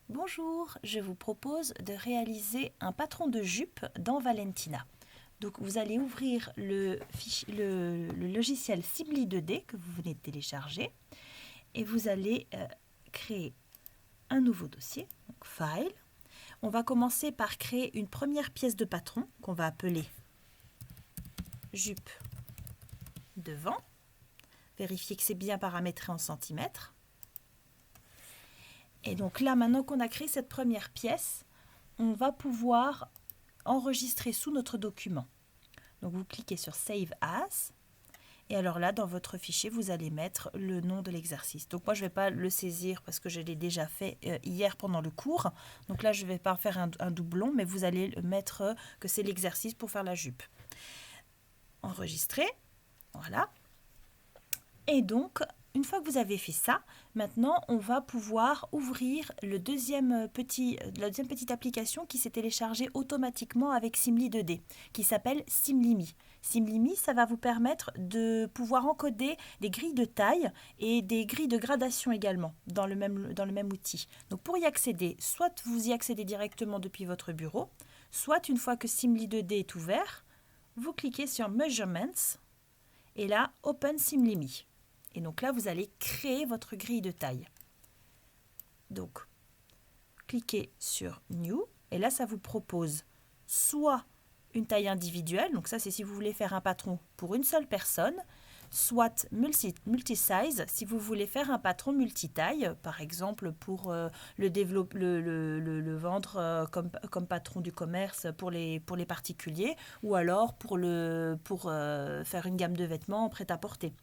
Bonjour, je vous propose de réaliser un patron de jupe dans Valentina. Donc vous allez ouvrir le logiciel Simli 2D que vous venez de télécharger et vous allez créer un nouveau dossier, donc File. On va commencer par créer une première pièce de patron qu'on va appeler jupe devant. Vérifiez que c'est bien paramétré en centimètres. Et donc là, maintenant qu'on a créé cette première pièce, on va pouvoir enregistrer sous notre document. Donc vous cliquez sur Save As. Et alors là, dans votre fichier, vous allez mettre le nom de l'exercice. Donc moi, je ne vais pas le saisir parce que je l'ai déjà fait hier pendant le cours. Donc là, je ne vais pas faire un doublon, mais vous allez mettre que c'est l'exercice pour faire la jupe. Enregistrer. Voilà. Et donc, une fois que vous avez fait ça, maintenant, on va pouvoir ouvrir la deuxième petite application qui s'est téléchargée automatiquement avec Simli 2D, qui s'appelle Simlimi. Simlimi, ça va vous permettre de pouvoir encoder des grilles de taille et des grilles de gradation également dans le même outil. Donc pour y accéder, soit vous y accédez directement depuis votre bureau, soit une fois que Simli 2D est ouvert, vous cliquez sur Measurements et là, Open Simlimi. Et donc là, vous allez créer votre grille de taille. Donc, cliquez sur New. Et là, ça vous propose soit une taille individuelle. Donc ça, c'est si vous voulez faire un patron pour une seule personne. Soit multi-size, si vous voulez faire un patron multi-taille. Par exemple, pour le vendre comme patron du commerce pour les particuliers. Ou alors pour faire une gamme de vêtements prêt-à-porter.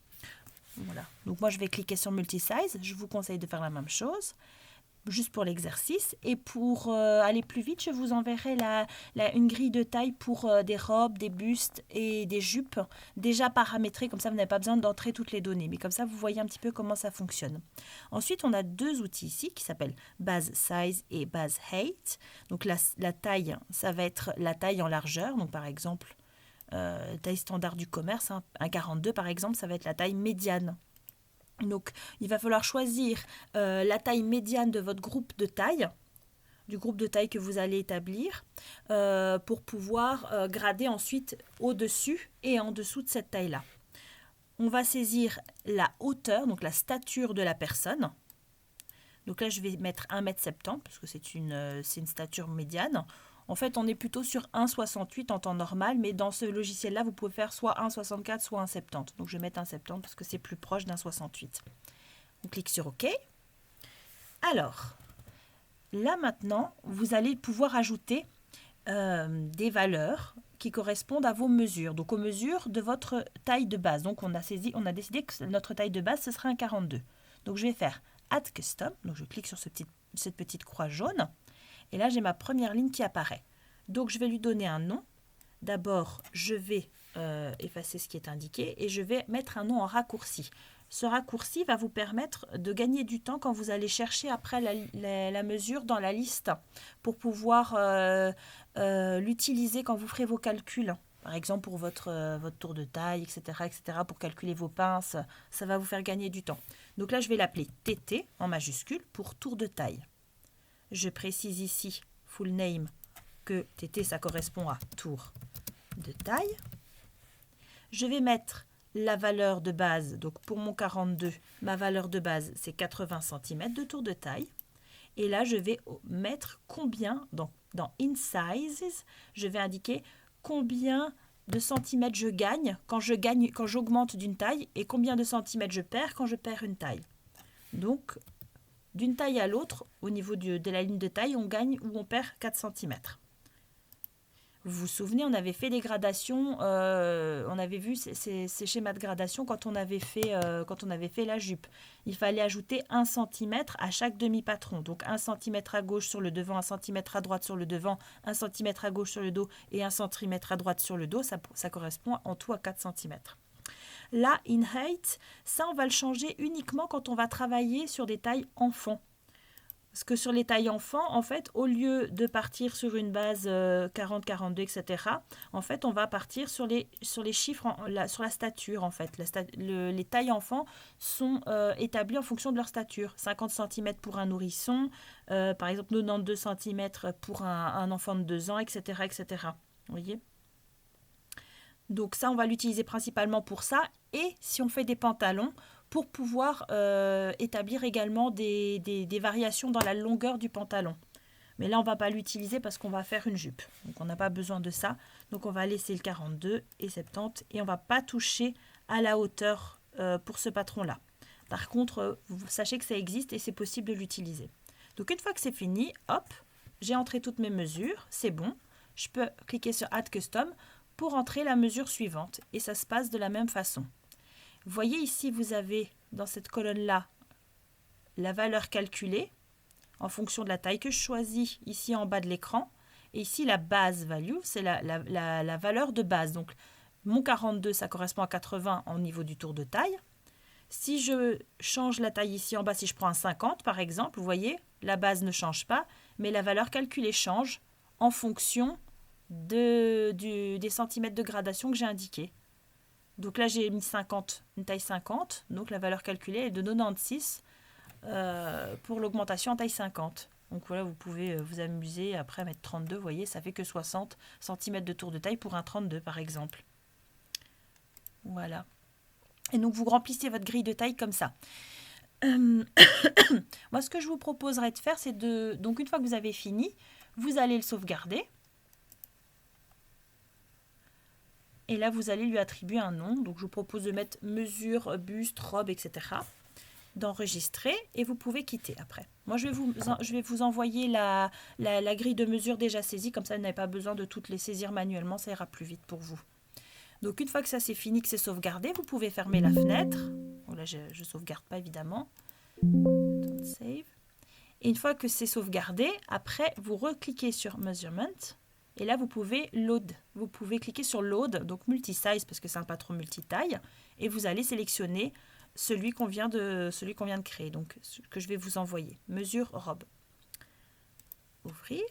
Voilà. Donc moi, je vais cliquer sur Multisize. Je vous conseille de faire la même chose, juste pour l'exercice. Et pour aller plus vite, je vous enverrai une grille de taille pour des robes, des bustes et des jupes déjà paramétrées. Comme ça, vous n'avez pas besoin d'entrer toutes les données. Mais comme ça, vous voyez un petit peu comment ça fonctionne. Ensuite, on a deux outils ici qui s'appellent Base Size et Base Height. Donc la taille, ça va être la taille en largeur. Donc par exemple, taille standard du commerce, hein, un 42 par exemple, ça va être la taille médiane. Donc il va falloir choisir la taille médiane de votre groupe de taille, du groupe de taille que vous allez établir, pour pouvoir grader ensuite au-dessus et en dessous de cette taille-là. On va saisir la hauteur, donc la stature de la personne. Donc là, je vais mettre 1,70 m parce que c'est une stature médiane. En fait, on est plutôt sur 1,68 en temps normal, mais dans ce logiciel-là, vous pouvez faire soit 1,64, soit 1,70. Donc je vais mettre 1,70 parce que c'est plus proche d'un 68. On clique sur OK. Alors, là maintenant, vous allez pouvoir ajouter des valeurs qui correspondent à vos mesures, donc aux mesures de votre taille de base. Donc on a décidé que notre taille de base, ce sera un 42. Donc je vais faire Add Custom, donc je clique sur cette petite croix jaune, et là j'ai ma première ligne qui apparaît. Donc je vais lui donner un nom. D'abord, je vais effacer ce qui est indiqué et je vais mettre un nom en raccourci. Ce raccourci va vous permettre de gagner du temps quand vous allez chercher après la mesure dans la liste pour pouvoir l'utiliser quand vous ferez vos calculs. Par exemple, pour votre tour de taille, etc., pour calculer vos pinces, ça va vous faire gagner du temps. Donc là, je vais l'appeler TT en majuscule pour tour de taille. Je précise ici, full name, que TT, ça correspond à tour de taille. Je vais mettre la valeur de base. Donc pour mon 42, ma valeur de base, c'est 80 cm de tour de taille. Et là, je vais mettre combien, dans In Sizes, je vais indiquer combien de centimètres je gagne quand j'augmente d'une taille et combien de centimètres je perds quand je perds une taille. Donc, d'une taille à l'autre, au niveau de la ligne de taille, on gagne ou on perd 4 cm. Vous vous souvenez, on avait fait des gradations, on avait vu ces schémas de gradation quand on avait fait la jupe. Il fallait ajouter 1 cm à chaque demi-patron. Donc 1 cm à gauche sur le devant, 1 cm à droite sur le devant, 1 cm à gauche sur le dos et 1 cm à droite sur le dos. Ça correspond en tout à 4 cm. Là, in height, ça on va le changer uniquement quand on va travailler sur des tailles enfants. Parce que sur les tailles enfants, en fait, au lieu de partir sur une base 40, 42, etc., en fait, on va partir sur les chiffres, sur la stature, en fait. Les tailles enfants sont établies en fonction de leur stature. 50 cm pour un nourrisson, par exemple 92 cm pour un enfant de 2 ans, etc., etc. Vous voyez ? Donc ça, on va l'utiliser principalement pour ça. Et si on fait des pantalons, pour pouvoir établir également des variations dans la longueur du pantalon. Mais là, on ne va pas l'utiliser parce qu'on va faire une jupe. Donc on n'a pas besoin de ça. Donc on va laisser le 42 et 70 et on ne va pas toucher à la hauteur pour ce patron-là. Par contre, sachez que ça existe et c'est possible de l'utiliser. Donc une fois que c'est fini, hop, j'ai entré toutes mes mesures, c'est bon. Je peux cliquer sur Add Custom pour entrer la mesure suivante et ça se passe de la même façon. Vous voyez ici, vous avez dans cette colonne-là la valeur calculée en fonction de la taille que je choisis ici en bas de l'écran. Et ici, la base value, c'est la valeur de base. Donc, mon 42, ça correspond à 80 au niveau du tour de taille. Si je change la taille ici en bas, si je prends un 50 par exemple, vous voyez, la base ne change pas, mais la valeur calculée change en fonction des centimètres de gradation que j'ai indiqués. Donc là, j'ai mis 50, une taille 50. Donc la valeur calculée est de 96 pour l'augmentation en taille 50. Donc voilà, vous pouvez vous amuser après à mettre 32. Vous voyez, ça fait que 60 cm de tour de taille pour un 32 par exemple. Voilà. Et donc vous remplissez votre grille de taille comme ça. Moi, ce que je vous proposerais de faire, c'est donc une fois que vous avez fini, vous allez le sauvegarder. Et là, vous allez lui attribuer un nom. Donc, je vous propose de mettre mesure, buste, robe, etc. D'enregistrer et vous pouvez quitter après. Moi, je vais vous envoyer la grille de mesure déjà saisie. Comme ça, vous n'avez pas besoin de toutes les saisir manuellement. Ça ira plus vite pour vous. Donc, une fois que ça c'est fini, que c'est sauvegardé, vous pouvez fermer la fenêtre. Bon, là, je ne sauvegarde pas évidemment. Don't save. Et une fois que c'est sauvegardé, après, vous recliquez sur Measurement. Et là, vous pouvez load. Vous pouvez cliquer sur load, donc multi-size parce que c'est un patron multi-taille. Et vous allez sélectionner celui qu'on vient de créer, donc ce que je vais vous envoyer. Mesure robe. Ouvrir.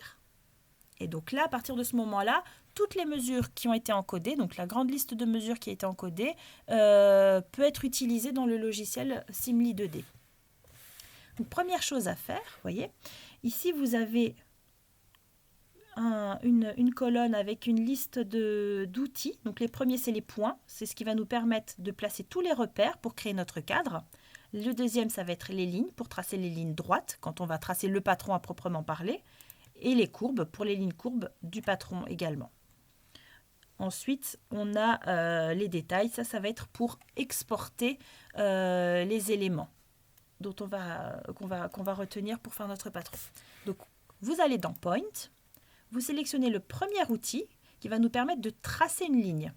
Et donc là, à partir de ce moment-là, toutes les mesures qui ont été encodées, donc la grande liste de mesures qui a été encodée, peut être utilisée dans le logiciel Simly 2D. Donc, première chose à faire, vous voyez, ici vous avez une colonne avec une liste d'outils. Donc les premiers, c'est les points. C'est ce qui va nous permettre de placer tous les repères pour créer notre cadre. Le deuxième, ça va être les lignes, pour tracer les lignes droites, quand on va tracer le patron à proprement parler. Et les courbes, pour les lignes courbes du patron également. Ensuite, on a les détails. Ça va être pour exporter les éléments qu'on va retenir pour faire notre patron. Donc, vous allez dans Point. Vous sélectionnez le premier outil qui va nous permettre de tracer une ligne.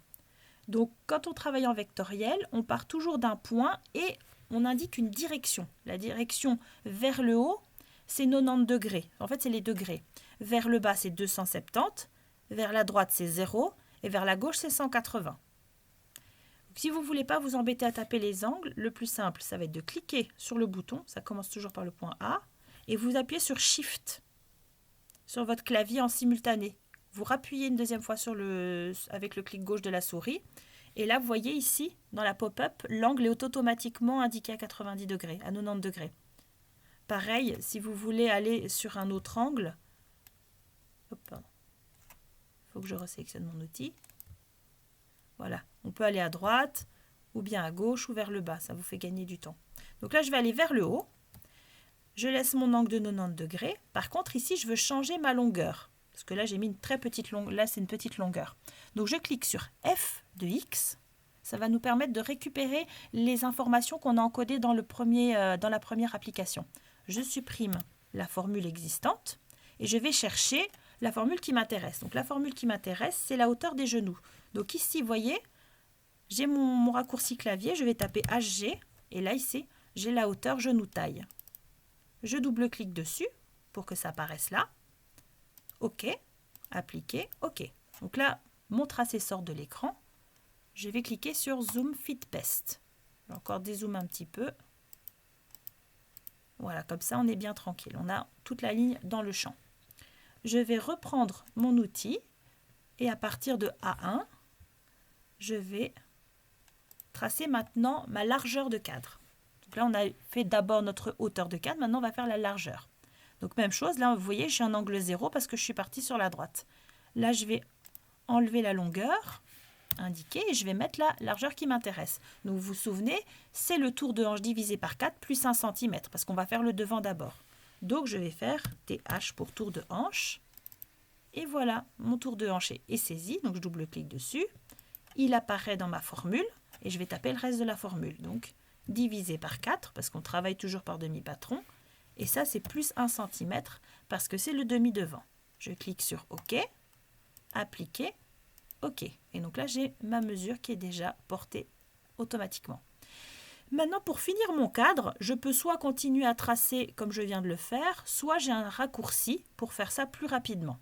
Donc, quand on travaille en vectoriel, on part toujours d'un point et on indique une direction. La direction vers le haut, c'est 90 degrés. En fait, c'est les degrés. Vers le bas, c'est 270. Vers la droite, c'est 0. Et vers la gauche, c'est 180. Donc, si vous ne voulez pas vous embêter à taper les angles, le plus simple, ça va être de cliquer sur le bouton. Ça commence toujours par le point A. Et vous appuyez sur Shift sur votre clavier en simultané. Vous rappuyez une deuxième fois avec le clic gauche de la souris. Et là, vous voyez ici, dans la pop-up, l'angle est automatiquement indiqué à 90 degrés, à 90 degrés. Pareil, si vous voulez aller sur un autre angle, il faut que je resélectionne mon outil. Voilà, on peut aller à droite, ou bien à gauche, ou vers le bas. Ça vous fait gagner du temps. Donc là, je vais aller vers le haut. Je laisse mon angle de 90 degrés. Par contre, ici, je veux changer ma longueur. Parce que là, j'ai mis une très petite longueur. Là, c'est une petite longueur. Donc, je clique sur F de X. Ça va nous permettre de récupérer les informations qu'on a encodées dans la première application. Je supprime la formule existante et je vais chercher la formule qui m'intéresse. Donc, la formule qui m'intéresse, c'est la hauteur des genoux. Donc, ici, vous voyez, j'ai mon raccourci clavier. Je vais taper HG. Et là, ici, j'ai la hauteur genou-taille. Je double-clique dessus pour que ça apparaisse là. OK. Appliquer. OK. Donc là, mon tracé sort de l'écran. Je vais cliquer sur Zoom Fit Best. Je vais encore dézoomer un petit peu. Voilà, comme ça on est bien tranquille. On a toute la ligne dans le champ. Je vais reprendre mon outil et à partir de A1, je vais tracer maintenant ma largeur de cadre. Donc là, on a fait d'abord notre hauteur de cadre, maintenant on va faire la largeur. Donc même chose, là vous voyez, je suis en angle 0 parce que je suis partie sur la droite. Là, je vais enlever la longueur indiquée et je vais mettre la largeur qui m'intéresse. Donc vous vous souvenez, c'est le tour de hanche divisé par 4 plus 1 cm parce qu'on va faire le devant d'abord. Donc je vais faire TH pour tour de hanche. Et voilà, mon tour de hanche est saisi, donc je double-clique dessus. Il apparaît dans ma formule et je vais taper le reste de la formule. Donc divisé par 4 parce qu'on travaille toujours par demi-patron. Et ça, c'est plus 1 cm parce que c'est le demi-devant. Je clique sur OK, appliquer, OK. Et donc là, j'ai ma mesure qui est déjà portée automatiquement. Maintenant, pour finir mon cadre, je peux soit continuer à tracer comme je viens de le faire, soit j'ai un raccourci pour faire ça plus rapidement.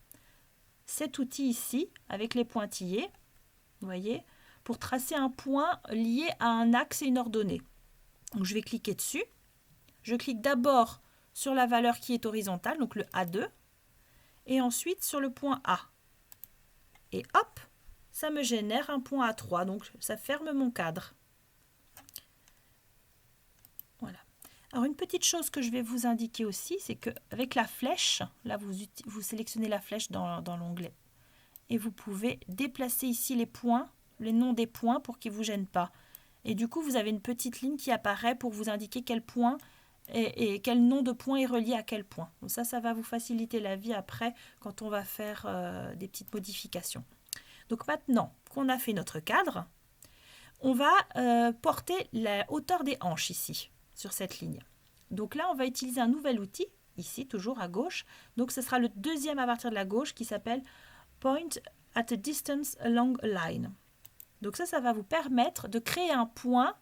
Cet outil ici, avec les pointillés, vous voyez, pour tracer un point lié à un axe et une ordonnée. Donc je vais cliquer dessus. Je clique d'abord sur la valeur qui est horizontale, donc le A2, et ensuite sur le point A. Et hop, ça me génère un point A3, donc ça ferme mon cadre. Voilà. Alors une petite chose que je vais vous indiquer aussi, c'est qu'avec la flèche, là vous sélectionnez la flèche dans l'onglet, et vous pouvez déplacer ici les points, les noms des points pour qu'ils ne vous gênent pas. Et du coup, vous avez une petite ligne qui apparaît pour vous indiquer quel point et quel nom de point est relié à quel point. Donc ça va vous faciliter la vie après quand on va faire des petites modifications. Donc maintenant qu'on a fait notre cadre, on va porter la hauteur des hanches ici, sur cette ligne. Donc là, on va utiliser un nouvel outil, ici, toujours à gauche. Donc ce sera le deuxième à partir de la gauche qui s'appelle Point at a distance along a line. Donc ça va vous permettre de créer un point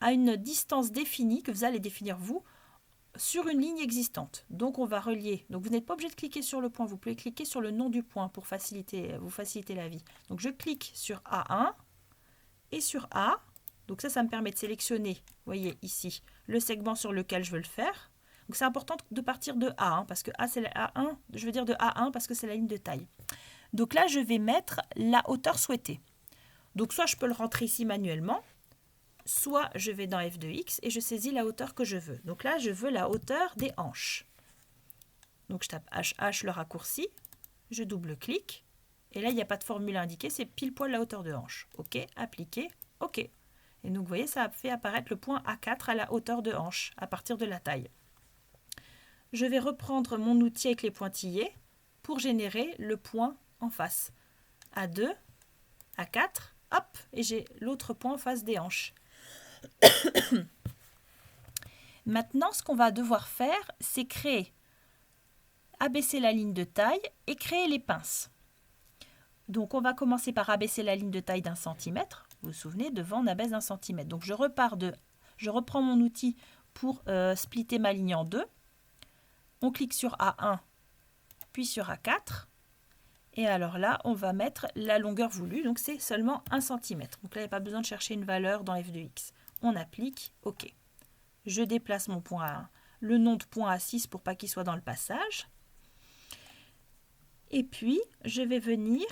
à une distance définie, que vous allez définir vous, sur une ligne existante. Donc on va relier. Donc vous n'êtes pas obligé de cliquer sur le point, vous pouvez cliquer sur le nom du point pour vous faciliter la vie. Donc je clique sur A1 et sur A. Donc ça me permet de sélectionner, vous voyez ici, le segment sur lequel je veux le faire. Donc c'est important de partir de A, parce que A c'est la A1, je veux dire de A1 parce que c'est la ligne de taille. Donc là je vais mettre la hauteur souhaitée. Donc soit je peux le rentrer ici manuellement, soit je vais dans F2X et je saisis la hauteur que je veux. Donc là, je veux la hauteur des hanches. Donc je tape HH, le raccourci, je double-clique, et là, il n'y a pas de formule indiquée, c'est pile poil la hauteur de hanche. OK, appliquer, OK. Et donc, vous voyez, ça a fait apparaître le point A4 à la hauteur de hanche, à partir de la taille. Je vais reprendre mon outil avec les pointillés pour générer le point en face. A2, A4, hop, et j'ai l'autre point en face des hanches. Maintenant, ce qu'on va devoir faire, c'est abaisser la ligne de taille et créer les pinces. Donc, on va commencer par abaisser la ligne de taille d'1 centimètre. Vous vous souvenez, devant, on abaisse d'1 centimètre. Donc, je reprends mon outil pour splitter ma ligne en deux. On clique sur A1, puis sur A4. Et alors là, on va mettre la longueur voulue. Donc, c'est seulement 1 centimètre. Donc là, il n'y a pas besoin de chercher une valeur dans F2X. On applique, OK. Je déplace mon point A1, le nom de point A6 pour pas qu'il soit dans le passage. Et puis, je vais venir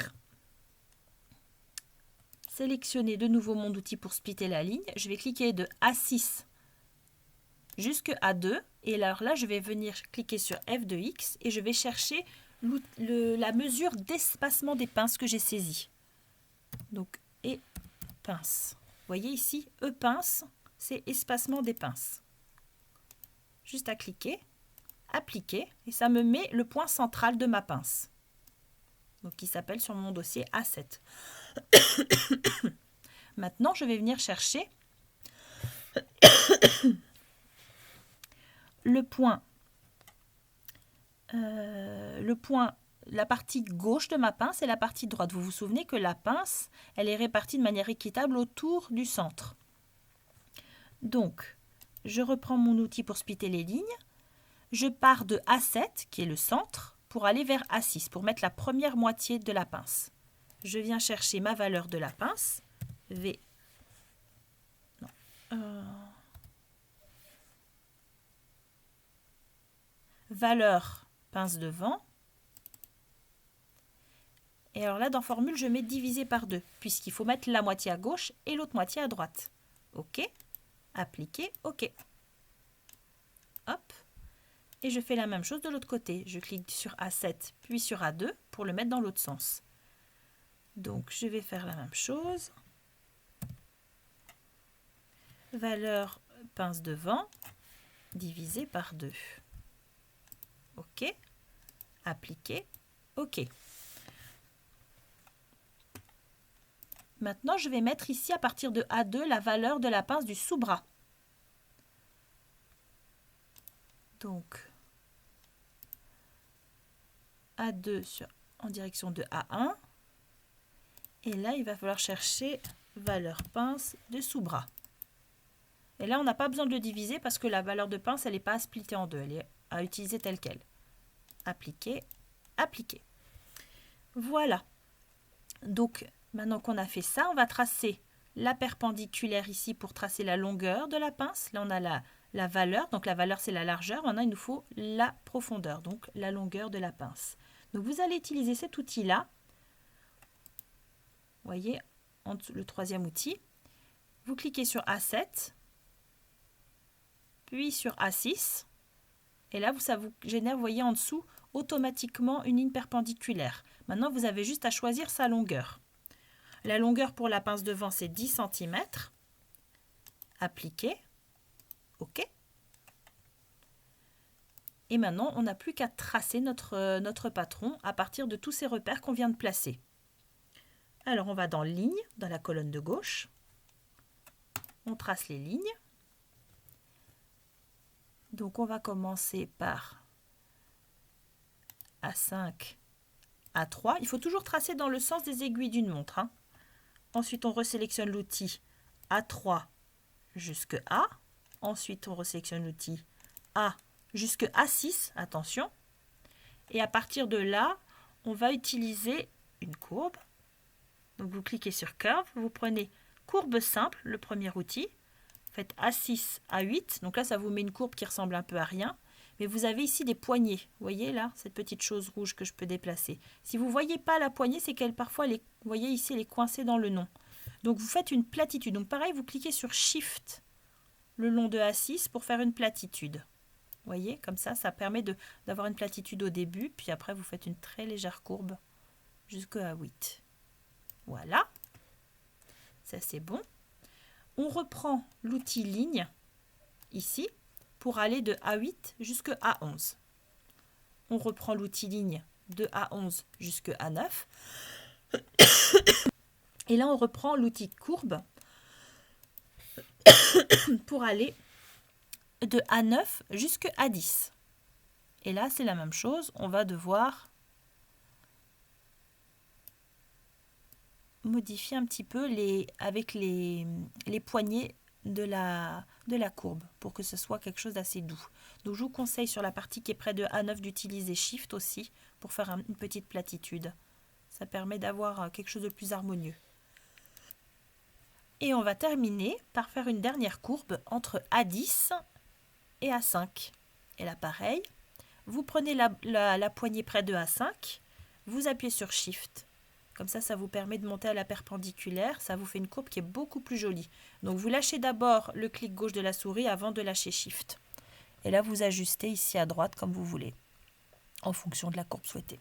sélectionner de nouveau mon outil pour splitter la ligne. Je vais cliquer de A6 jusqu'à A2. Et alors là, je vais venir cliquer sur F2X et je vais chercher la mesure d'espacement des pinces que j'ai saisies. Donc, et pince. Vous voyez ici, E-pince, c'est espacement des pinces. Juste à cliquer, appliquer, et ça me met le point central de ma pince. Donc, qui s'appelle sur mon dossier A7. Maintenant, je vais venir chercher le point, la partie gauche de ma pince et la partie droite. Vous vous souvenez que la pince, elle est répartie de manière équitable autour du centre. Donc, je reprends mon outil pour splitter les lignes. Je pars de A7, qui est le centre, pour aller vers A6, pour mettre la première moitié de la pince. Je viens chercher ma valeur de la pince, V. Non. valeur pince devant. Et alors là, dans formule, je mets divisé par 2, puisqu'il faut mettre la moitié à gauche et l'autre moitié à droite. OK. Appliquer, OK. Hop. Et je fais la même chose de l'autre côté. Je clique sur A7, puis sur A2 pour le mettre dans l'autre sens. Donc, je vais faire la même chose. Valeur pince devant, divisé par 2. OK. Appliquer, OK. Maintenant, je vais mettre ici, à partir de A2, la valeur de la pince du sous-bras. Donc, A2 en direction de A1. Et là, il va falloir chercher valeur pince de sous-bras. Et là, on n'a pas besoin de le diviser parce que la valeur de pince, elle n'est pas à splitter en deux. Elle est à utiliser telle qu'elle. Appliquer, appliquer. Voilà. Donc, maintenant qu'on a fait ça, on va tracer la perpendiculaire ici pour tracer la longueur de la pince. Là, on a la valeur. Donc, la valeur, c'est la largeur. Maintenant, il nous faut la profondeur, donc la longueur de la pince. Donc, vous allez utiliser cet outil-là. Vous voyez, le troisième outil. Vous cliquez sur A7, puis sur A6. Et là, ça vous génère, vous voyez, en dessous, automatiquement une ligne perpendiculaire. Maintenant, vous avez juste à choisir sa longueur. La longueur pour la pince devant, c'est 10 cm. Appliquer. OK. Et maintenant, on n'a plus qu'à tracer notre patron à partir de tous ces repères qu'on vient de placer. Alors, on va dans Ligne, dans la colonne de gauche. On trace les lignes. Donc, on va commencer par A5, A3. Il faut toujours tracer dans le sens des aiguilles d'une montre. Ensuite, on resélectionne l'outil A3 jusque A. Ensuite, on resélectionne l'outil A jusque A6. Attention. Et à partir de là, on va utiliser une courbe. Donc, vous cliquez sur Curve. Vous prenez courbe simple, le premier outil. Faites A6, A8. Donc là, ça vous met une courbe qui ressemble un peu à rien. Mais vous avez ici des poignées. Vous voyez là, cette petite chose rouge que je peux déplacer. Si vous ne voyez pas la poignée, c'est qu'elle parfois, vous voyez ici, elle est coincée dans le nom. Donc vous faites une platitude. Donc pareil, vous cliquez sur Shift le long de A6 pour faire une platitude. Vous voyez, comme ça permet d'avoir une platitude au début. Puis après, vous faites une très légère courbe jusqu'à A8. Voilà. Ça, c'est bon. On reprend l'outil ligne, ici, pour aller de A8 jusqu'à A11. On reprend l'outil ligne de A11 jusqu'à A9. Et là, on reprend l'outil courbe pour aller de A9 jusqu'à A10. Et là, c'est la même chose. On va devoir modifier un petit peu avec les poignées de la courbe pour que ce soit quelque chose d'assez doux. Donc, je vous conseille sur la partie qui est près de A9 d'utiliser Shift aussi pour faire une petite platitude. Ça permet d'avoir quelque chose de plus harmonieux. Et on va terminer par faire une dernière courbe entre A10 et A5. Et là, pareil, vous prenez la poignée près de A5, vous appuyez sur Shift. Comme ça vous permet de monter à la perpendiculaire. Ça vous fait une courbe qui est beaucoup plus jolie. Donc, vous lâchez d'abord le clic gauche de la souris avant de lâcher Shift. Et là, vous ajustez ici à droite comme vous voulez, en fonction de la courbe souhaitée.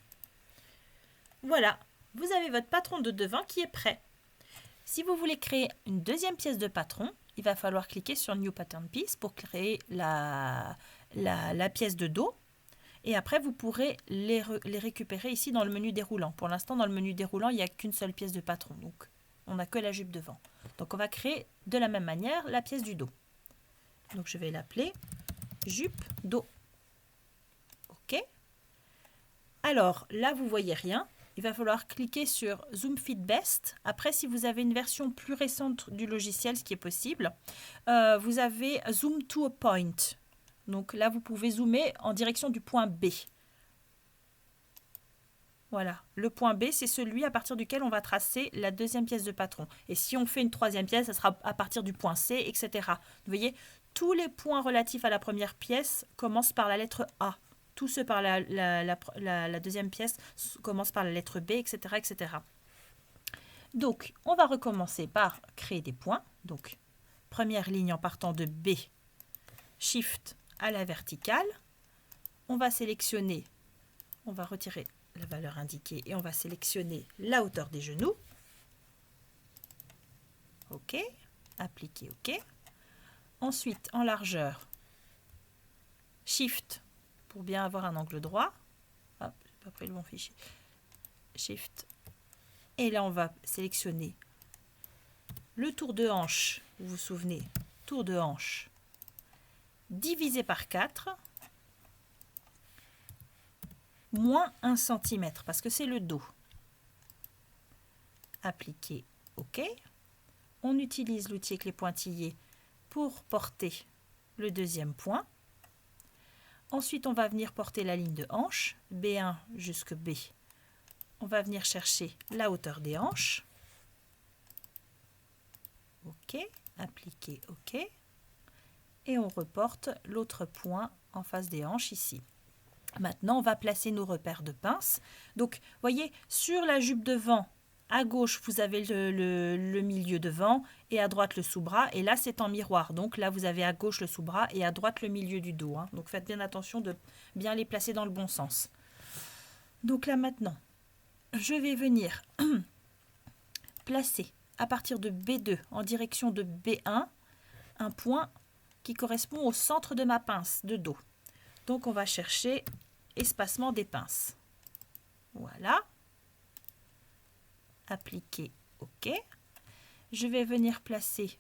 Voilà, vous avez votre patron de devant qui est prêt. Si vous voulez créer une deuxième pièce de patron, il va falloir cliquer sur New Pattern Piece pour créer la pièce de dos. Et après, vous pourrez les récupérer ici dans le menu déroulant. Pour l'instant, dans le menu déroulant, il n'y a qu'une seule pièce de patron. Donc, on n'a que la jupe devant. Donc, on va créer de la même manière la pièce du dos. Donc, je vais l'appeler jupe dos. OK. Alors, là, vous ne voyez rien. Il va falloir cliquer sur Zoom Fit Best. Après, si vous avez une version plus récente du logiciel, ce qui est possible, vous avez Zoom to a Point. Donc là, vous pouvez zoomer en direction du point B. Voilà, le point B, c'est celui à partir duquel on va tracer la deuxième pièce de patron. Et si on fait une troisième pièce, ça sera à partir du point C, etc. Vous voyez, tous les points relatifs à la première pièce commencent par la lettre A. Tous ceux par la deuxième pièce commencent par la lettre B, etc., etc. Donc, on va recommencer par créer des points. Donc, première ligne en partant de B, Shift à la verticale. On va sélectionner, on va retirer la valeur indiquée et on va sélectionner la hauteur des genoux. OK. Appliquer OK. Ensuite, en largeur, Shift pour bien avoir un angle droit. Hop, j'ai pas pris le bon fichier. Shift. Et là, on va sélectionner le tour de hanche. Vous vous souvenez, tour de hanche divisé par 4, moins 1 cm, parce que c'est le dos. Appliquer OK. On utilise l'outil avec les pointillés pour porter le deuxième point. Ensuite, on va venir porter la ligne de hanche, B1 jusque B. On va venir chercher la hauteur des hanches. OK, appliquer OK. Et on reporte l'autre point en face des hanches ici. Maintenant, on va placer nos repères de pince. Donc, voyez, sur la jupe devant, à gauche, vous avez le milieu devant et à droite le sous-bras. Et là, c'est en miroir. Donc là, vous avez à gauche le sous-bras et à droite le milieu du dos. Donc, faites bien attention de bien les placer dans le bon sens. Donc là, maintenant, je vais venir placer à partir de B2 en direction de B1 un point qui correspond au centre de ma pince de dos. Donc, on va chercher espacement des pinces. Voilà. Appliquer OK. Je vais venir placer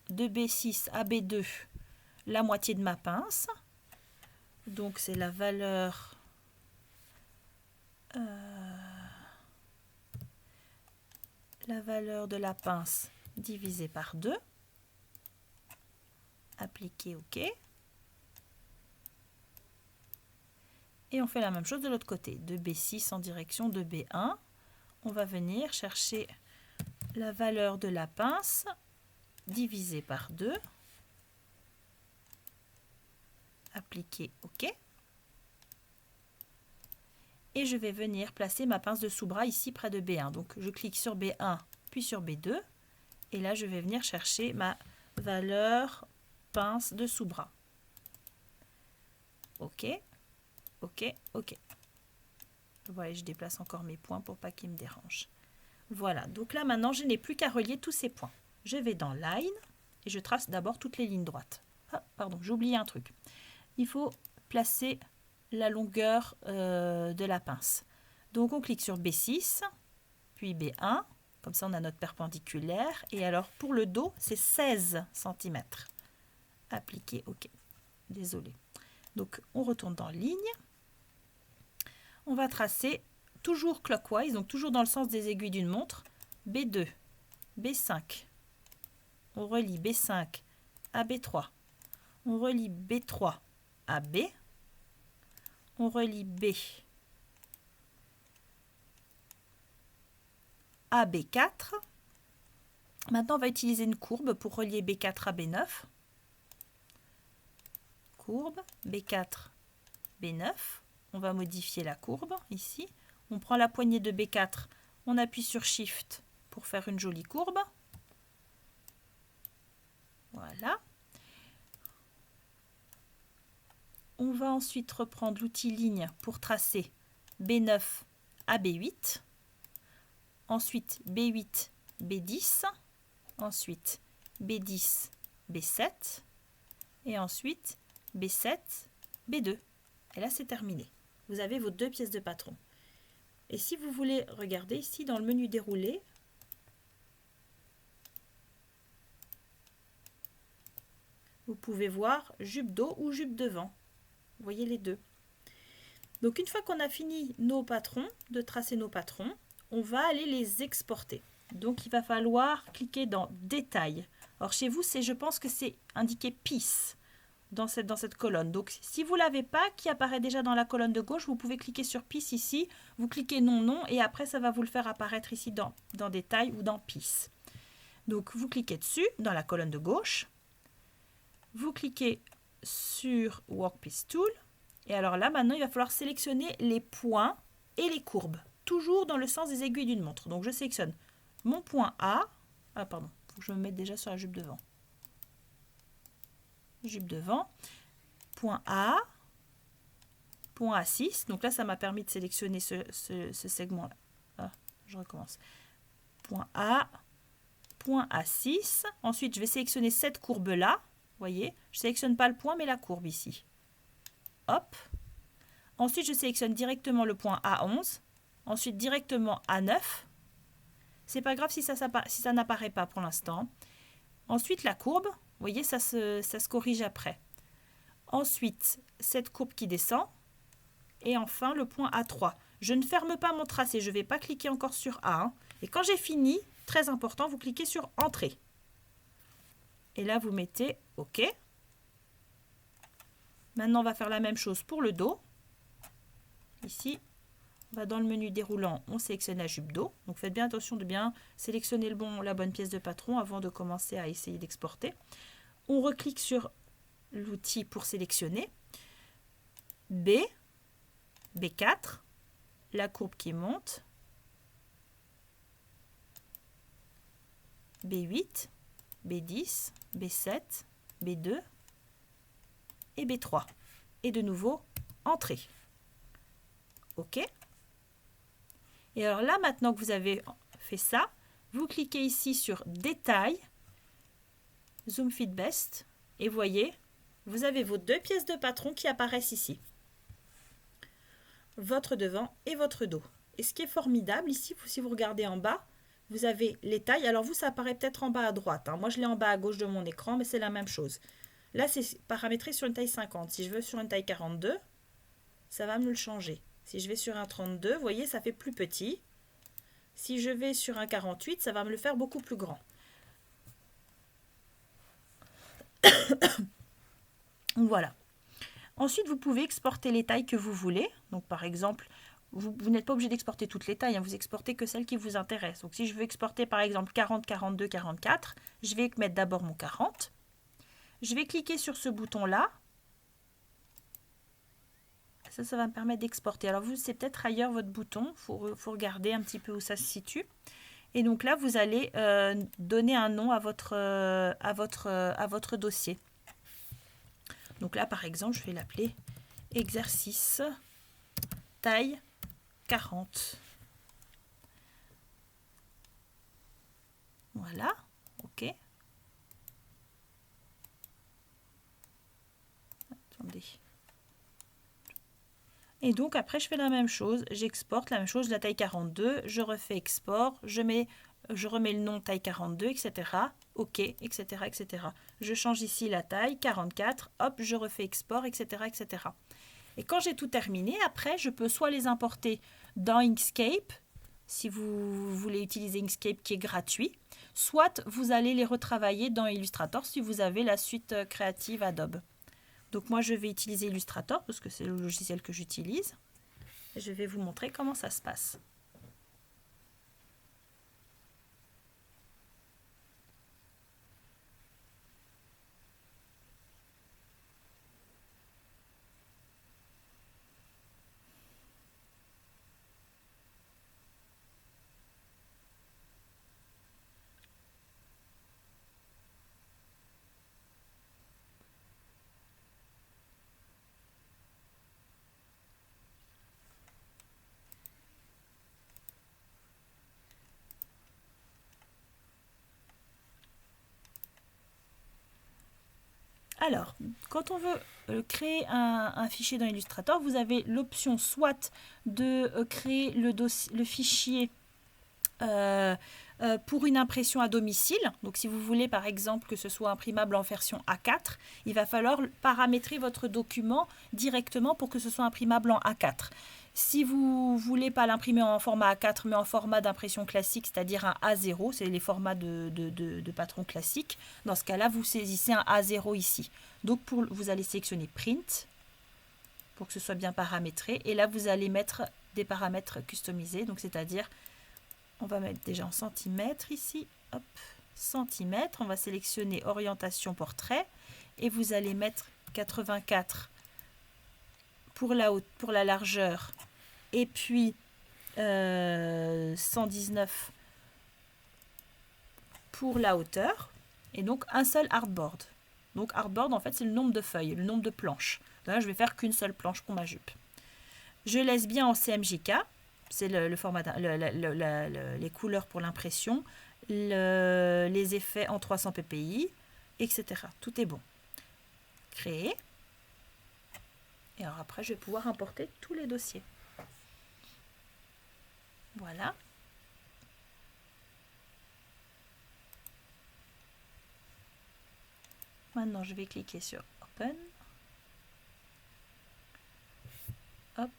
de B6 à B2 la moitié de ma pince. Donc, c'est la valeur de la pince divisée par 2. Appliquer OK. Et on fait la même chose de l'autre côté. De B6 en direction de B1. On va venir chercher la valeur de la pince divisée par 2. Appliquer OK. Et je vais venir placer ma pince de sous-bras ici près de B1. Donc je clique sur B1 puis sur B2. Et là je vais venir chercher ma valeur pince de sous-bras. OK, OK, OK. Voilà, je déplace encore mes points pour pas qu'ils me dérangent. Voilà, donc là maintenant je n'ai plus qu'à relier tous ces points. Je vais dans Line et je trace d'abord toutes les lignes droites. Ah, pardon, j'ai oublié un truc. Il faut placer la longueur de la pince. Donc on clique sur B6, puis B1, comme ça on a notre perpendiculaire. Et alors pour le dos, c'est 16 cm. Appliquer OK. Désolé. Donc on retourne dans Ligne. On va tracer toujours clockwise, donc toujours dans le sens des aiguilles d'une montre. B2, B5. On relie B5 à B3. On relie B3 à B. On relie B à B4. Maintenant, on va utiliser une courbe pour relier B4 à B9. Courbe, B4, B9. On va modifier la courbe ici. On prend la poignée de B4, on appuie sur Shift pour faire une jolie courbe. Voilà. On va ensuite reprendre l'outil ligne pour tracer B9 à B8. Ensuite B8, B10. Ensuite B10, B7. Et ensuite B7, B2. Et là, c'est terminé. Vous avez vos deux pièces de patron. Et si vous voulez regarder ici dans le menu déroulé, vous pouvez voir jupe dos ou jupe devant. Vous voyez les deux. Donc une fois qu'on a fini nos patrons, de tracer nos patrons, on va aller les exporter. Donc il va falloir cliquer dans Détail. Alors chez vous, je pense que c'est indiqué Piece dans cette colonne. Donc si vous ne l'avez pas, qui apparaît déjà dans la colonne de gauche, vous pouvez cliquer sur Piece ici, vous cliquez Non, et après ça va vous le faire apparaître ici dans Détail ou dans Piece. Donc vous cliquez dessus, dans la colonne de gauche, vous cliquez sur Workpiece Tool, Et alors là, maintenant, il va falloir sélectionner les points et les courbes, toujours dans le sens des aiguilles d'une montre. Donc, je sélectionne mon point A. Ah, pardon, il faut que je me mette déjà sur la jupe devant. Jupe devant. Point A. Point A6. Donc là, ça m'a permis de sélectionner ce segment-là. Ah, je recommence. Point A. Point A6. Ensuite, je vais sélectionner cette courbe-là. Vous voyez, je ne sélectionne pas le point, mais la courbe ici. Hop. Ensuite, je sélectionne directement le point A11. Ensuite, directement A9. C'est pas grave si ça n'apparaît pas pour l'instant. Ensuite, la courbe. Vous voyez, ça se corrige après. Ensuite, cette courbe qui descend. Et enfin, le point A3. Je ne ferme pas mon tracé. Je ne vais pas cliquer encore sur A. Hein. Et quand j'ai fini, très important, vous cliquez sur Entrée. Et là, vous mettez OK. Maintenant, on va faire la même chose pour le dos. Ici, on va dans le menu déroulant, on sélectionne la jupe dos. Donc, faites bien attention de bien sélectionner la bonne pièce de patron avant de commencer à essayer d'exporter. On reclique sur l'outil pour sélectionner. B, B4, la courbe qui monte. B8, B10, B7, B2 et B3. Et de nouveau, Entrée. OK. Et alors là, maintenant que vous avez fait ça, vous cliquez ici sur Détail, Zoom Fit Best, et voyez, vous avez vos deux pièces de patron qui apparaissent ici. Votre devant et votre dos. Et ce qui est formidable ici, si vous regardez en bas, vous avez les tailles. Alors vous, ça apparaît peut-être en bas à droite. Hein. Moi, je l'ai en bas à gauche de mon écran, mais c'est la même chose. Là, c'est paramétré sur une taille 50. Si je veux sur une taille 42, ça va me le changer. Si je vais sur un 32, vous voyez, ça fait plus petit. Si je vais sur un 48, ça va me le faire beaucoup plus grand. Voilà. Ensuite, vous pouvez exporter les tailles que vous voulez. Donc, par exemple, vous n'êtes pas obligé d'exporter toutes les tailles. Hein, vous exportez que celles qui vous intéressent. Donc, si je veux exporter, par exemple, 40, 42, 44, je vais mettre d'abord mon 40. Je vais cliquer sur ce bouton-là. Ça va me permettre d'exporter. Alors, vous, c'est peut-être ailleurs votre bouton. Il faut regarder un petit peu où ça se situe. Et donc là, vous allez donner un nom à votre dossier. Donc là, par exemple, je vais l'appeler exercice taille 40. Voilà, OK. Attendez. Et donc après, je fais la même chose. J'exporte la même chose, la taille 42. Je refais export. Je remets le nom taille 42, etc. OK, etc., etc. Je change ici la taille 44. Hop, je refais export, etc., etc. Et quand j'ai tout terminé, après, je peux soit les importer dans Inkscape, si vous voulez utiliser Inkscape qui est gratuit, soit vous allez les retravailler dans Illustrator si vous avez la suite créative Adobe. Donc moi, je vais utiliser Illustrator parce que c'est le logiciel que j'utilise. Je vais vous montrer comment ça se passe. Alors, quand on veut créer un fichier dans Illustrator, vous avez l'option soit de créer le fichier pour une impression à domicile. Donc, si vous voulez, par exemple, que ce soit imprimable en version A4, il va falloir paramétrer votre document directement pour que ce soit imprimable en A4. Si vous ne voulez pas l'imprimer en format A4, mais en format d'impression classique, c'est-à-dire un A0, c'est les formats de patron classique, dans ce cas-là, vous saisissez un A0 ici. Donc, vous allez sélectionner Print pour que ce soit bien paramétré. Et là, vous allez mettre des paramètres customisés, donc c'est-à-dire, on va mettre déjà en centimètres ici, hop, centimètres. On va sélectionner orientation portrait et vous allez mettre 84 pour la largeur et puis 119 pour la hauteur. Et donc un seul artboard. Donc artboard, en fait, c'est le nombre de feuilles, le nombre de planches. Là, je vais faire qu'une seule planche pour ma jupe. Je laisse bien en CMJK. C'est le format, les couleurs pour l'impression, les effets en 300 ppi, etc. Tout est bon. Créer. Et alors après, je vais pouvoir importer tous les dossiers. Voilà. Maintenant, je vais cliquer sur Open. Hop.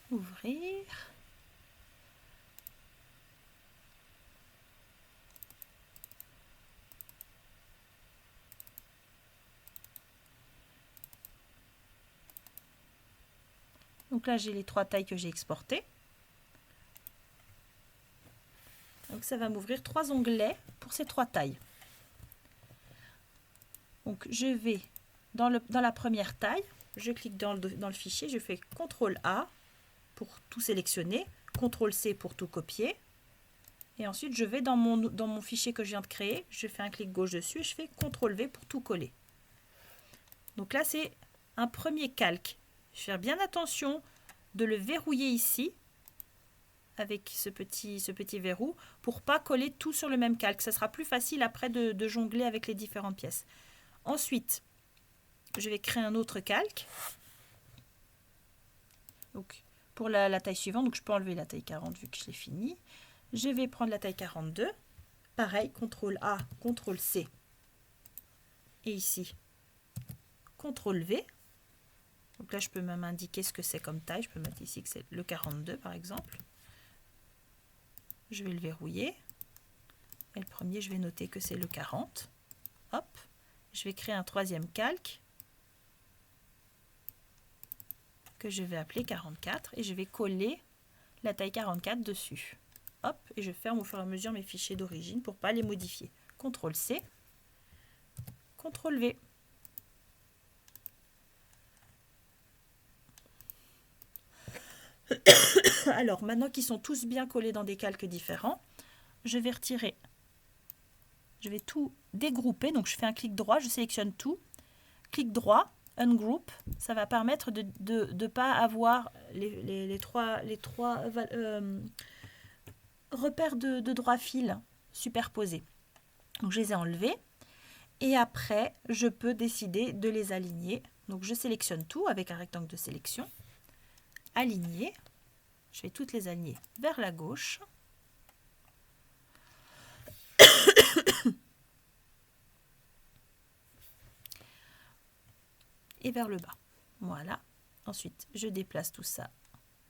Ouvrir. Donc là, j'ai les 3 tailles que j'ai exportées. Donc ça va m'ouvrir 3 onglets pour ces 3 tailles. Donc je vais dans la première taille, je clique dans le fichier, je fais CTRL A pour tout sélectionner, CTRL C pour tout copier. Et ensuite je vais dans mon fichier que je viens de créer, je fais un clic gauche dessus et je fais CTRL V pour tout coller. Donc là c'est un premier calque. Je vais faire bien attention de le verrouiller ici avec ce petit verrou pour pas coller tout sur le même calque. Ça sera plus facile après de jongler avec les différentes pièces. Ensuite, je vais créer un autre calque. Donc, pour la taille suivante, donc je peux enlever la taille 40 vu que je l'ai fini. Je vais prendre la taille 42. Pareil, CTRL A, CTRL C. Et ici, CTRL V. Donc là, je peux même indiquer ce que c'est comme taille. Je peux mettre ici que c'est le 42 par exemple. Je vais le verrouiller. Et le premier, je vais noter que c'est le 40. Hop. Je vais créer un troisième calque que je vais appeler 44 et je vais coller la taille 44 dessus. Hop, et je ferme au fur et à mesure mes fichiers d'origine pour ne pas les modifier. CTRL C, CTRL V. Alors, maintenant qu'ils sont tous bien collés dans des calques différents, je vais retirer. Je vais tout dégrouper. Donc, je fais un clic droit, je sélectionne tout. Clic droit, Ungroup. Ça va permettre de ne pas avoir les trois repères de droit fil superposés. Donc, je les ai enlevés. Et après, je peux décider de les aligner. Donc, je sélectionne tout avec un rectangle de sélection. Aligner. Je vais toutes les aligner vers la gauche. Et vers le bas. Voilà. Ensuite, je déplace tout ça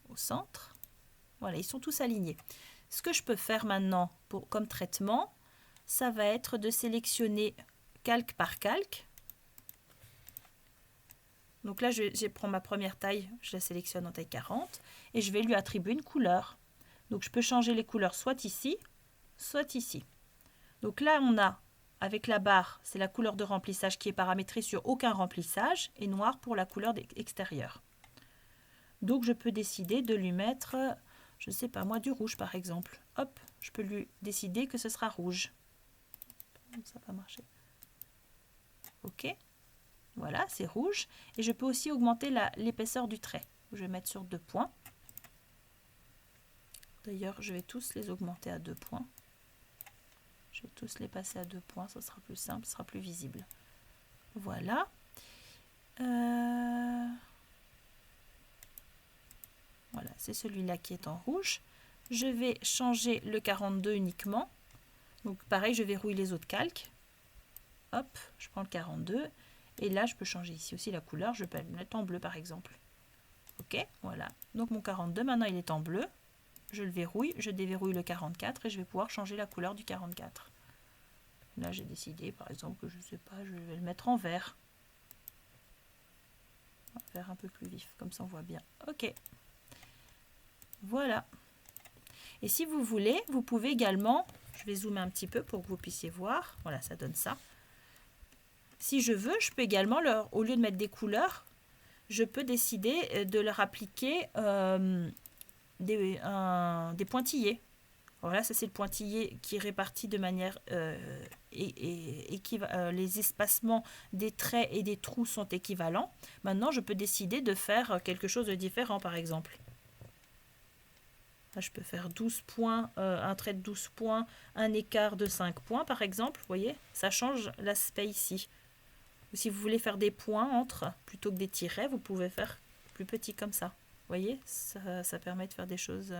au centre. Voilà, ils sont tous alignés. Ce que je peux faire maintenant comme traitement, ça va être de sélectionner calque par calque. Donc là, je prends ma première taille, je la sélectionne en taille 40 et je vais lui attribuer une couleur. Donc je peux changer les couleurs soit ici, soit ici. Donc là, on a, avec la barre, c'est la couleur de remplissage qui est paramétrée sur aucun remplissage et noir pour la couleur extérieure. Donc je peux décider de lui mettre, je ne sais pas moi, du rouge par exemple. Hop, je peux lui décider que ce sera rouge. Ça va pas marcher. Ok. Voilà, c'est rouge. Et je peux aussi augmenter l'épaisseur du trait. Je vais mettre sur 2 points. D'ailleurs, je vais tous les augmenter à 2 points. Je vais tous les passer à 2 points. Ça sera plus simple, ça sera plus visible. Voilà. Voilà, c'est celui-là qui est en rouge. Je vais changer le 42 uniquement. Donc pareil, je verrouille les autres calques. Hop, je prends le 42. Et là, je peux changer ici aussi la couleur. Je peux le mettre en bleu, par exemple. Ok, voilà. Donc, mon 42, maintenant, il est en bleu. Je le verrouille. Je déverrouille le 44 et je vais pouvoir changer la couleur du 44. Là, j'ai décidé, par exemple, que je ne sais pas, je vais le mettre en vert. Un vert un peu plus vif, comme ça, on voit bien. Ok. Voilà. Et si vous voulez, vous pouvez également, je vais zoomer un petit peu pour que vous puissiez voir, voilà, ça donne ça. Si je veux, je peux également, au lieu de mettre des couleurs, je peux décider de leur appliquer des pointillés. Voilà, ça c'est le pointillé qui est réparti de manière les espacements des traits et des trous sont équivalents. Maintenant, je peux décider de faire quelque chose de différent, par exemple. Là, je peux faire 12 points, un trait de 12 points, un écart de 5 points, par exemple. Vous voyez, ça change l'aspect ici. Ou si vous voulez faire des points entre, plutôt que des tirets, vous pouvez faire plus petit comme ça. Vous voyez, ça permet de faire des choses...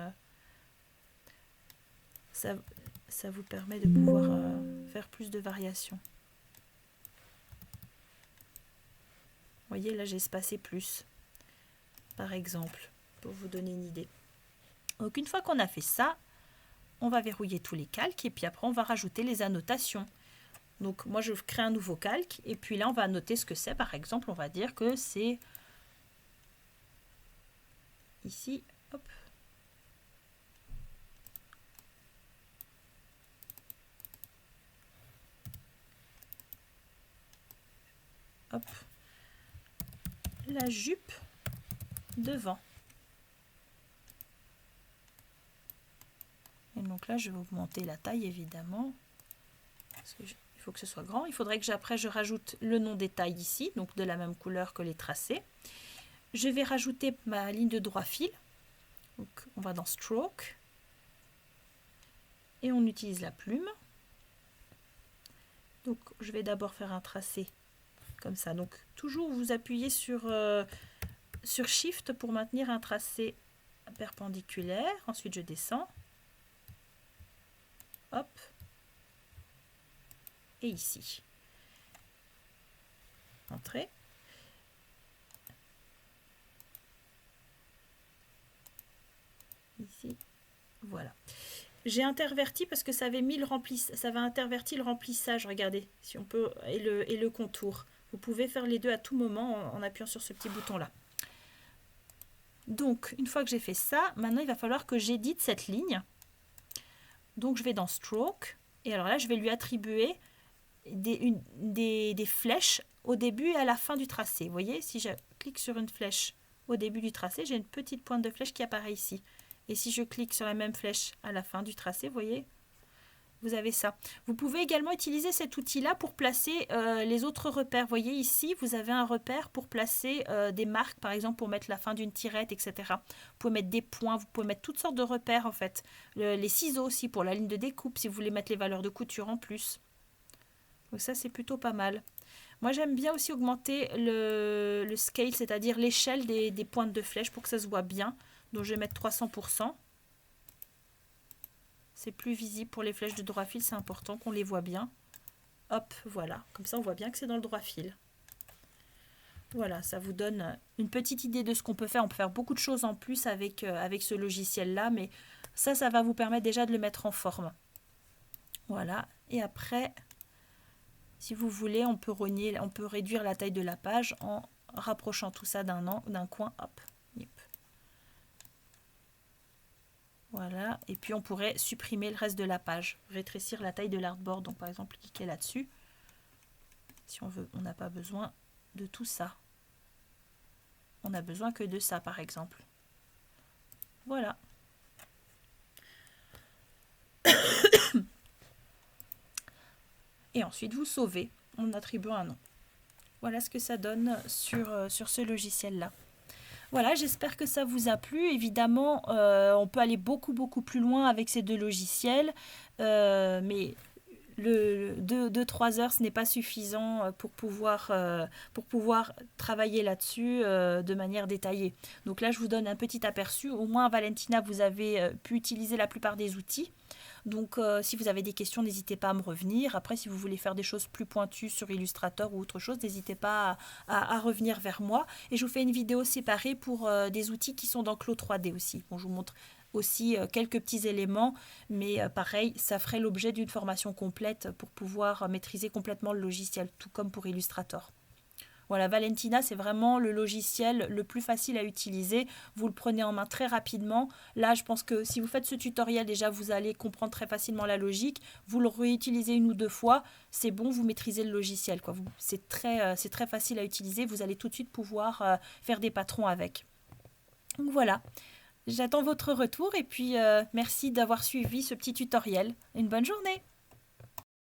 Ça vous permet de pouvoir faire plus de variations. Vous voyez, là j'ai espacé plus, par exemple, pour vous donner une idée. Donc une fois qu'on a fait ça, on va verrouiller tous les calques et puis après on va rajouter les annotations. Donc moi je crée un nouveau calque et puis là on va annoter ce que c'est. Par exemple, on va dire que c'est ici, hop. Hop, la jupe devant. Et donc là, je vais augmenter la taille évidemment. Parce que il faut que ce soit grand. Il faudrait que après je rajoute le nom des tailles ici, donc de la même couleur que les tracés. Je vais rajouter ma ligne de droit fil. Donc on va dans Stroke. Et on utilise la plume. Donc je vais d'abord faire un tracé comme ça. Donc toujours vous appuyez sur Shift pour maintenir un tracé perpendiculaire. Ensuite je descends. Hop. Et ici. Entrée. Ici. Voilà. J'ai interverti parce que ça avait mis ça va interverti le remplissage. Regardez, si on peut, et le contour. Vous pouvez faire les deux à tout moment en appuyant sur ce petit bouton-là. Donc, une fois que j'ai fait ça, maintenant il va falloir que j'édite cette ligne. Donc, je vais dans Stroke. Et alors là, je vais lui attribuer des flèches au début et à la fin du tracé. Vous voyez, si je clique sur une flèche au début du tracé, j'ai une petite pointe de flèche qui apparaît ici. Et si je clique sur la même flèche à la fin du tracé, vous voyez, vous avez ça. Vous pouvez également utiliser cet outil-là pour placer les autres repères. Vous voyez ici, vous avez un repère pour placer des marques, par exemple pour mettre la fin d'une tirette, etc. Vous pouvez mettre des points, vous pouvez mettre toutes sortes de repères en fait. Les ciseaux aussi pour la ligne de découpe, si vous voulez mettre les valeurs de couture en plus. Donc ça, c'est plutôt pas mal. Moi, j'aime bien aussi augmenter le scale, c'est-à-dire l'échelle des pointes de flèche pour que ça se voit bien. Donc je vais mettre 300%. C'est plus visible pour les flèches de droit fil, c'est important qu'on les voit bien. Hop, voilà. Comme ça, on voit bien que c'est dans le droit fil. Voilà, ça vous donne une petite idée de ce qu'on peut faire. On peut faire beaucoup de choses en plus avec ce logiciel-là, mais ça va vous permettre déjà de le mettre en forme. Voilà. Et après, si vous voulez, on peut réduire la taille de la page en rapprochant tout ça d'un coin. Hop. Voilà, et puis on pourrait supprimer le reste de la page, rétrécir la taille de l'artboard. Donc par exemple, cliquer là-dessus. Si on veut, on n'a pas besoin de tout ça. On n'a besoin que de ça, par exemple. Voilà. Et ensuite, vous sauvez en attribuant un nom. Voilà ce que ça donne sur ce logiciel-là. Voilà, j'espère que ça vous a plu. Évidemment, on peut aller beaucoup plus loin avec ces deux logiciels, mais 2-3 heures, ce n'est pas suffisant pour pouvoir travailler là-dessus de manière détaillée. Donc là, je vous donne un petit aperçu. Au moins, Valentina, vous avez pu utiliser la plupart des outils. Donc, si vous avez des questions, n'hésitez pas à me revenir. Après, si vous voulez faire des choses plus pointues sur Illustrator ou autre chose, n'hésitez pas à revenir vers moi. Et je vous fais une vidéo séparée pour des outils qui sont dans Clo 3D aussi. Bon, je vous montre aussi quelques petits éléments, mais pareil, ça ferait l'objet d'une formation complète pour pouvoir maîtriser complètement le logiciel, tout comme pour Illustrator. Voilà, Valentina, c'est vraiment le logiciel le plus facile à utiliser. Vous le prenez en main très rapidement. Là, je pense que si vous faites ce tutoriel, déjà, vous allez comprendre très facilement la logique. Vous le réutilisez une ou deux fois, c'est bon, vous maîtrisez le logiciel, quoi. C'est très facile à utiliser. Vous allez tout de suite pouvoir faire des patrons avec. Donc voilà, j'attends votre retour et puis merci d'avoir suivi ce petit tutoriel. Une bonne journée!